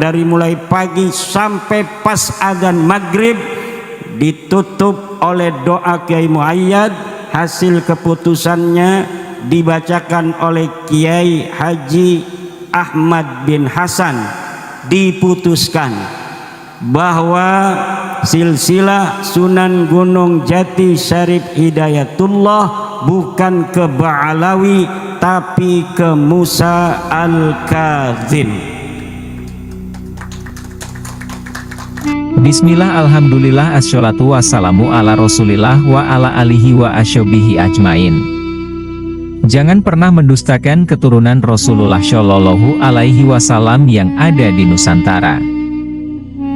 dari mulai pagi sampai pas adzan maghrib ditutup oleh doa Kiai Muayyad. Hasil keputusannya dibacakan oleh Kiai Haji Ahmad bin Hasan. Diputuskan bahwa silsilah Sunan Gunung Jati Syarif Hidayatullah bukan ke Ba'alawi tapi ke Musa Al-Kazim. Bismillah, alhamdulillah, asholatu wassalamu ala rasulillah wa ala alihi wa asyobihi ajmain. Jangan pernah mendustakan keturunan Rasulullah Shallallahu Alaihi Wasallam yang ada di Nusantara.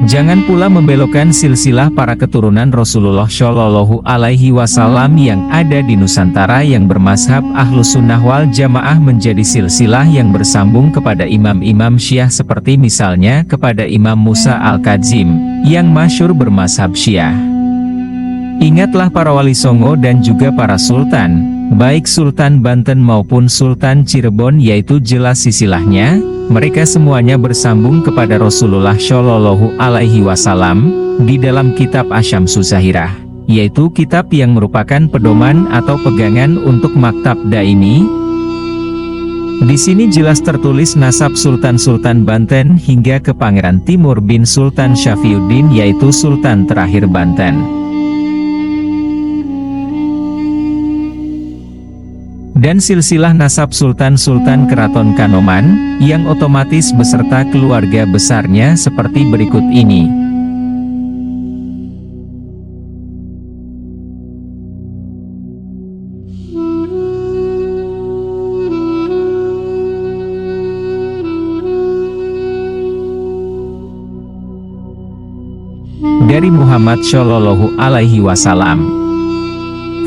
Jangan pula membelokkan silsilah para keturunan Rasulullah Shallallahu Alaihi Wasallam yang ada di Nusantara yang bermazhab Ahlus Sunnah wal Jamaah menjadi silsilah yang bersambung kepada imam-imam Syiah seperti misalnya kepada Imam Musa Al-Kazim yang masyhur bermazhab Syiah. Ingatlah para wali songo dan juga para sultan, baik Sultan Banten maupun Sultan Cirebon, yaitu jelas silsilahnya. Mereka semuanya bersambung kepada Rasulullah Shallallahu Alaihi Wasallam di dalam kitab Asyamsus Zahirah, yaitu kitab yang merupakan pedoman atau pegangan untuk maktab daimi. Di sini jelas tertulis nasab Sultan-Sultan Banten hingga ke Pangeran Timur bin Sultan Syafiuddin, yaitu Sultan terakhir Banten. Dan silsilah nasab Sultan-Sultan Keraton Kanoman, yang otomatis beserta keluarga besarnya seperti berikut ini. Dari Muhammad Shallallahu Alaihi Wasallam,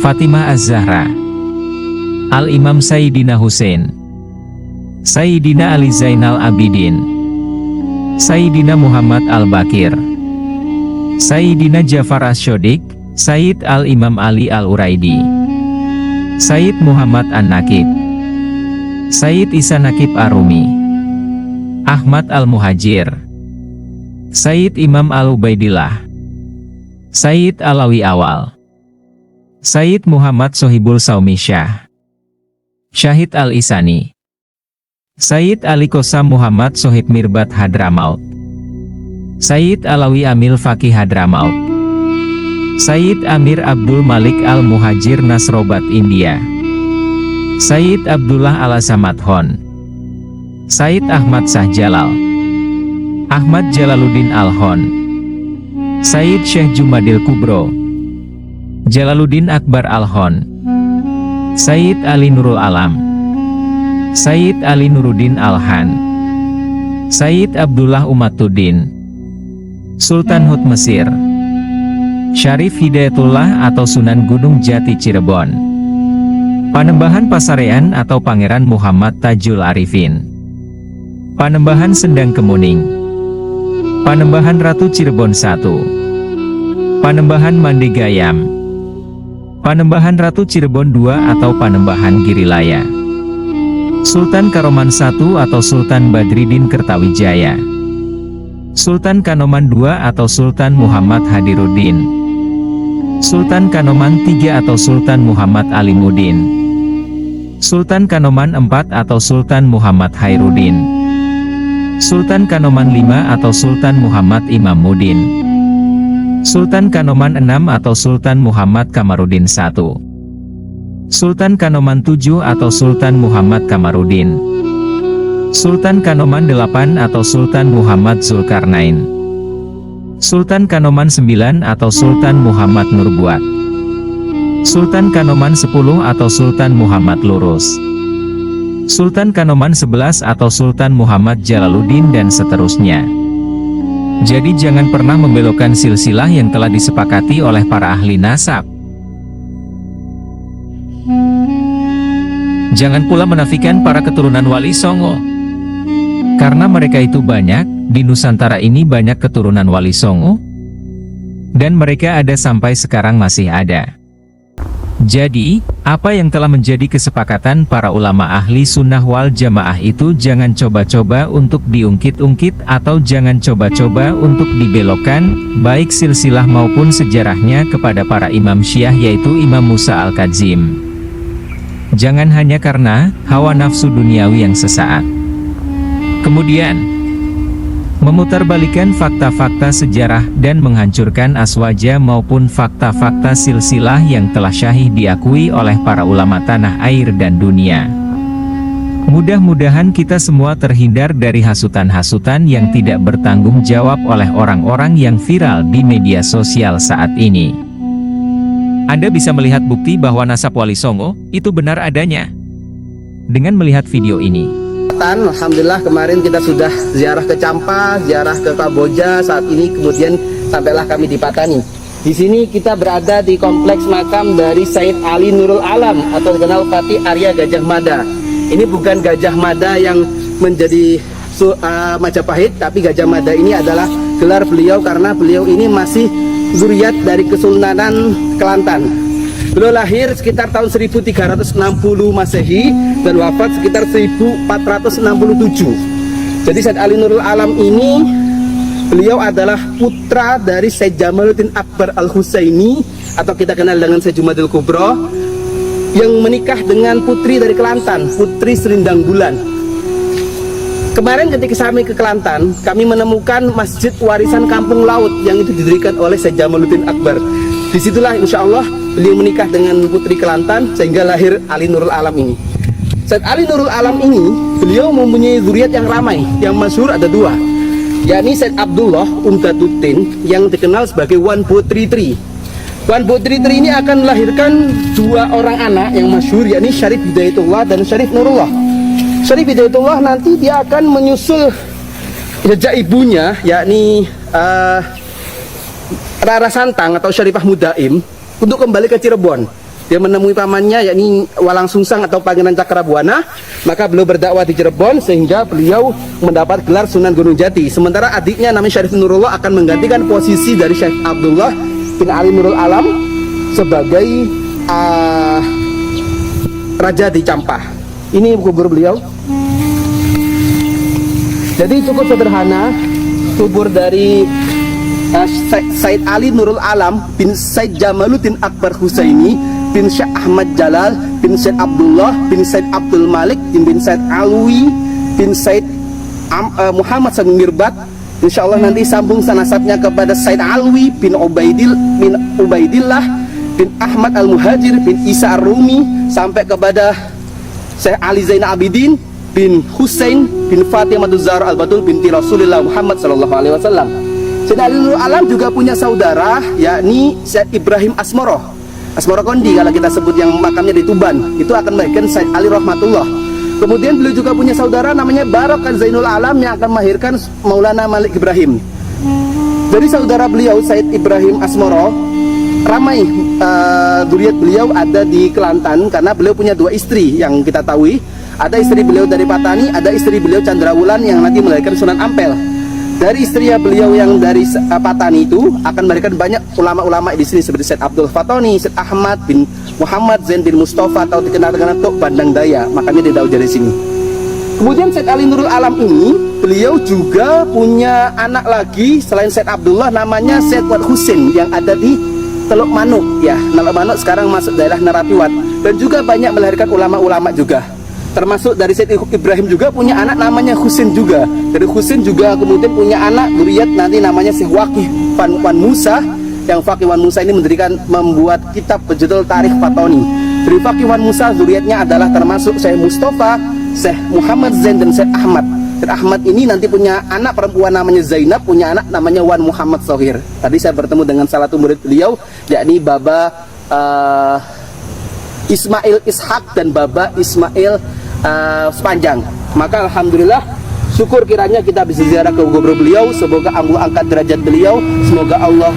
Fatimah Az-Zahra, Al-Imam Sayyidina Husain, Sayyidina Ali Zainal Abidin, Sayyidina Muhammad Al-Bakir, Sayyidina Jafar Asy-Syodiq, Sayyid Al-Imam Ali Al-Uraidi, Sayyid Muhammad An-Nakib, Sayyid Isa Nakib Ar-Rumi, Ahmad Al-Muhajir, Sayyid Imam Al-Ubaidillah, Sayyid Alawi Awal, Sayyid Muhammad Sohibul Saumi Syah, Syahid Al-Isani, Sayyid Ali Qosam Muhammad Sohib Mirbat Hadramaut, Sayyid Alawi Amil Fakih Hadramaut, Sayyid Amir Abdul Malik Al-Muhajir Nasrobat India, Sayyid Abdullah Al-Samad Hon, Sayyid Ahmad Shah Jalal, Ahmad Jalaluddin Al-Hon, Sayyid Syekh Jumadil Kubro, Jalaluddin Akbar Al-Hon, Sayyid Ali Nurul Alam, Sayyid Ali Nuruddin Al-Han, Sayyid Abdullah Umatuddin, Sultan Hud Mesir, Syarif Hidayatullah atau Sunan Gunung Jati Cirebon, Panembahan Pasarean atau Pangeran Muhammad Tajul Arifin, Panembahan Sendang Kemuning, Panembahan Ratu Cirebon I, Panembahan Mandigayam, Panembahan Ratu Cirebon II atau Panembahan Girilaya, Sultan Karoman I atau Sultan Badridin Kertawijaya, Sultan Kanoman II atau Sultan Muhammad Hadiruddin, Sultan Kanoman III atau Sultan Muhammad Alimuddin, Sultan Kanoman IV atau Sultan Muhammad Khairuddin, Sultan Kanoman V atau Sultan Muhammad Imamuddin, Sultan Kanoman VI atau Sultan Muhammad Kamaruddin I, Sultan Kanoman VII atau Sultan Muhammad Kamaruddin, Sultan Kanoman VIII atau Sultan Muhammad Zulkarnain, Sultan Kanoman IX atau Sultan Muhammad Nurbuat, Sultan Kanoman X atau Sultan Muhammad Lurus, Sultan Kanoman XI atau Sultan Muhammad Jalaluddin, dan seterusnya. Jadi jangan pernah membelokkan silsilah yang telah disepakati oleh para ahli nasab. Jangan pula menafikan para keturunan Wali Songo. Karena mereka itu banyak, di Nusantara ini banyak keturunan Wali Songo. Dan mereka ada sampai sekarang masih ada. Jadi, apa yang telah menjadi kesepakatan para ulama ahli sunnah wal jamaah itu jangan coba-coba untuk diungkit-ungkit atau jangan coba-coba untuk dibelokkan, baik silsilah maupun sejarahnya kepada para imam Syiah yaitu Imam Musa Al-Kadzim. Jangan hanya karena hawa nafsu duniawi yang sesaat. Kemudian, memutarbalikkan fakta-fakta sejarah dan menghancurkan aswaja maupun fakta-fakta silsilah yang telah syahih diakui oleh para ulama tanah air dan dunia. Mudah-mudahan kita semua terhindar dari hasutan-hasutan yang tidak bertanggung jawab oleh orang-orang yang viral di media sosial saat ini. Anda bisa melihat bukti bahwa nasab Wali Songo itu benar adanya dengan melihat video ini. Alhamdulillah kemarin kita sudah ziarah ke Campa, ziarah ke Kamboja, saat ini kemudian sampailah kami di Patani. Di sini kita berada di kompleks makam dari Said Ali Nurul Alam atau dikenal Fatih Arya Gajah Mada. Ini bukan Gajah Mada yang menjadi Majapahit, tapi Gajah Mada ini adalah gelar beliau karena beliau ini masih zuriat dari Kesultanan Kelantan. Beliau lahir sekitar tahun 1360 Masehi dan wafat sekitar 1467. Jadi Said Ali Nurul Alam ini beliau adalah putra dari Said Jamaluddin Akbar Al-Husaini atau kita kenal dengan Said Jumadil Kubro yang menikah dengan putri dari Kelantan, Putri Selindang Bulan. Kemarin ketika kami ke Kelantan, kami menemukan masjid warisan kampung laut yang itu didirikan oleh Said Jamaluddin Akbar. Disitulah insya Allah beliau menikah dengan putri Kelantan sehingga lahir Ali Nurul Alam ini. Said Ali Nurul Alam ini beliau mempunyai zuriat yang ramai, yang masyhur ada dua, yakni Said Abdullah Umdatuddin yang dikenal sebagai Wan Putri Tri. Wan Putri Tri ini akan melahirkan dua orang anak yang masyhur, yakni Syarif Hidayatullah dan Syarif Nurullah. Syarif Hidayatullah nanti dia akan menyusul jejak ibunya, yakni Rara Santang atau Syarifah Mudaim untuk kembali ke Cirebon. Dia menemui pamannya yakni Walang Sungsang atau Pangeran Cakrabuana, maka beliau berdakwah di Cirebon sehingga beliau mendapat gelar Sunan Gunung Jati. Sementara adiknya namanya Syarif Nurullah akan menggantikan posisi dari Syekh Abdullah bin Ali Nurul Alam sebagai raja di Campa. Ini kubur beliau. Jadi cukup sederhana, kubur dari Said Ali Nurul Alam bin Said Jamaluddin Akbar Husaini bin Syekh Ahmad Jalal bin Said Abdullah bin Said Abdul Malik bin Said Alwi bin Said Muhammad Said Mirbat. Insyaallah nanti sambung sanasabnya kepada Said Alwi bin Ubaidillah bin Ahmad Al-Muhajir bin Isa Ar-Rumi sampai kepada Syekh Ali Zainal Abidin bin Husain bin Fatimah Zahra Al-Batul binti Rasulullah Muhammad sallallahu alaihi wasallam. Said Ali Nurul Alam juga punya saudara yakni Said Ibrahim Asmoro Kondi kalau kita sebut yang makamnya di Tuban, itu akan melahirkan Said Ali Rahmatullah. Kemudian beliau juga punya saudara namanya Barok Zainul Alam yang akan melahirkan Maulana Malik Ibrahim. Jadi saudara beliau Said Ibrahim Asmoro ramai zuriat beliau ada di Kelantan karena beliau punya dua istri yang kita tahu. Ada istri beliau dari Patani, ada istri beliau Candrawulan yang nanti melahirkan Sunan Ampel. Dari istri beliau yang dari Patani itu akan melahirkan banyak ulama-ulama di sini seperti Said Abdul Fatoni, Said Ahmad bin Muhammad Zain bin Mustafa atau dikenal dengan Tok Bandang Daya, makanya dia tahu dari sini. Kemudian Said Ali Nurul Alam ini beliau juga punya anak lagi selain Said Abdullah namanya Said Wat Husin yang ada di Teluk Manuk ya. Teluk Manuk sekarang masuk daerah Narapiwat dan juga banyak melahirkan ulama-ulama juga. Termasuk dari Said Ibrahim juga punya anak namanya Husin juga. Dari Husin juga kemudian punya anak zuriat nanti namanya Syekh Waqih Wan Musa, yang Waqih Wan Musa ini membuat kitab berjudul Tarikh Fatoni. Dari Waqih Wan Musa zuriatnya adalah termasuk Syekh Mustafa, Syekh Muhammad Zain dan Syekh Ahmad. Syekh Ahmad ini nanti punya anak perempuan namanya Zainab, punya anak namanya Wan Muhammad Sohir. Tadi saya bertemu dengan salah satu murid beliau yakni Baba Ismail Ishak dan Baba Ismail Sepanjang. Maka alhamdulillah syukur kiranya kita bisa ziarah ke kubur beliau. Semoga Allah angkat derajat beliau, semoga Allah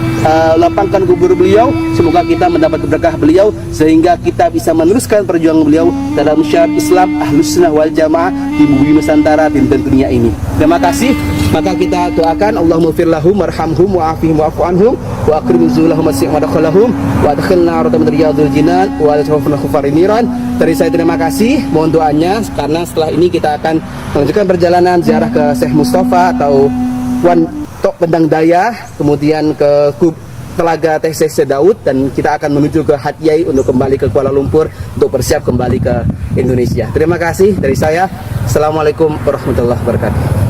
lapangkan kubur beliau, semoga kita mendapat berkah beliau sehingga kita bisa meneruskan perjuangan beliau dalam syiar Islam Ahlus Sunnah wal Jamaah di bumi Nusantara dan dunia ini. Terima kasih. Maka kita doakan Allahumma firlahum warhamhum wa'afihim wa'fu anhum wa akrim nuzulahum masih madakhalahum wa adkhilna radam riyadul jinan wa tawafna khufariniran. Dari saya terima kasih, mohon doanya karena setelah ini kita akan melanjutkan perjalanan ziarah ke Syekh Mustafa atau Wan Tok Pendang Daya, kemudian ke Telaga Teh Syekh Daud, dan kita akan menuju ke Hat Yai untuk kembali ke Kuala Lumpur untuk bersiap kembali ke Indonesia. Terima kasih dari saya. Assalamualaikum warahmatullahi wabarakatuh.